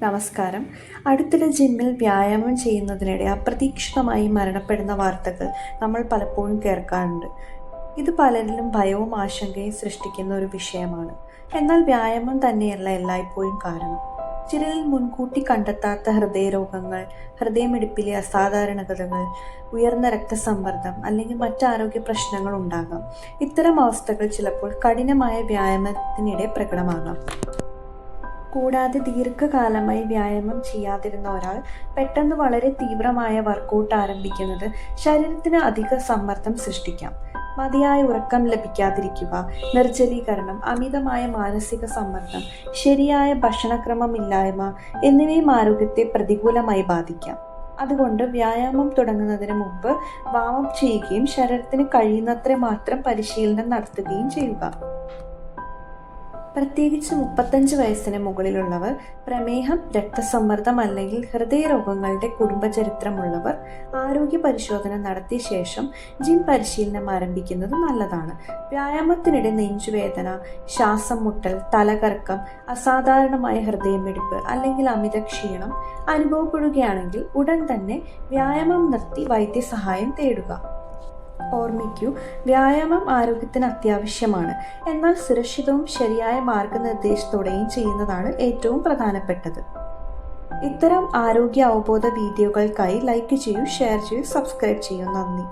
നമസ്കാരം. അടുത്തിടെ ജിമ്മിൽ വ്യായാമം ചെയ്യുന്നതിനിടെ അപ്രതീക്ഷിതമായി മരണപ്പെടുന്ന വാർത്തകൾ നമ്മൾ പലപ്പോഴും കേൾക്കാറുണ്ട്. ഇത് പലരിലും ഭയവും ആശങ്കയും സൃഷ്ടിക്കുന്ന ഒരു വിഷയമാണ്. എന്നാൽ വ്യായാമം തന്നെയല്ല എല്ലായ്പ്പോഴും കാരണം. ചിലരിൽ മുൻകൂട്ടി കണ്ടെത്താത്ത ഹൃദയരോഗങ്ങൾ, ഹൃദയമിടിപ്പിലെ അസാധാരണതകൾ, ഉയർന്ന രക്തസമ്മർദ്ദം അല്ലെങ്കിൽ മറ്റ് ആരോഗ്യ പ്രശ്നങ്ങൾ ഉണ്ടാകാം. ഇത്തരം അവസ്ഥകൾ ചിലപ്പോൾ കഠിനമായ വ്യായാമത്തിനിടെ പ്രകടമാകാം. കൂടാതെ ദീർഘകാലമായി വ്യായാമം ചെയ്യാതിരുന്ന ഒരാൾ പെട്ടെന്ന് വളരെ തീവ്രമായ വർക്കൗട്ട് ആരംഭിക്കുന്നത് ശരീരത്തിന് അധിക സമ്മർദ്ദം സൃഷ്ടിക്കാം. മതിയായ ഉറക്കം ലഭിക്കാതിരിക്കുക, നിർജ്ജലീകരണം, അമിതമായ മാനസിക സമ്മർദ്ദം, ശരിയായ ഭക്ഷണക്രമമില്ലായ്മ എന്നിവയും ആരോഗ്യത്തെ പ്രതികൂലമായി ബാധിക്കാം. അതുകൊണ്ട് വ്യായാമം തുടങ്ങുന്നതിന് മുമ്പ് വാമം ചെയ്യുകയും ശരീരത്തിന് കഴിയുന്നത്ര മാത്രം പരിശീലനം നടത്തുകയും ചെയ്യുക. പ്രത്യേകിച്ച് 35 വയസ്സിന് മുകളിലുള്ളവർ, പ്രമേഹം, രക്തസമ്മർദ്ദം അല്ലെങ്കിൽ ഹൃദയരോഗങ്ങളുടെ കുടുംബചരിത്രമുള്ളവർ ആരോഗ്യ പരിശോധന നടത്തിയ ശേഷം ജിം പരിശീലനം ആരംഭിക്കുന്നത് നല്ലതാണ്. വ്യായാമത്തിനിടെ നെഞ്ചുവേദന, ശ്വാസം മുട്ടൽ, തലകറക്കം, അസാധാരണമായ ഹൃദയമിടിപ്പ് അല്ലെങ്കിൽ അമിത ക്ഷീണം അനുഭവപ്പെടുകയാണെങ്കിൽ ഉടൻ തന്നെ വ്യായാമം നിർത്തി വൈദ്യസഹായം തേടുക. ഓർമ്മിക്കൂ, വ്യായാമം ആരോഗ്യത്തിന് അത്യാവശ്യമാണ്. എന്നാൽ സുരക്ഷിതവും ശരിയായ മാർഗനിർദ്ദേശത്തോടെയും ചെയ്യുന്നതാണ് ഏറ്റവും പ്രധാനപ്പെട്ടത്. ഇത്തരം ആരോഗ്യ അവബോധ വീഡിയോകൾക്കായി ലൈക്ക് ചെയ്യൂ, ഷെയർ ചെയ്യൂ, സബ്സ്ക്രൈബ് ചെയ്യൂ. നന്ദി.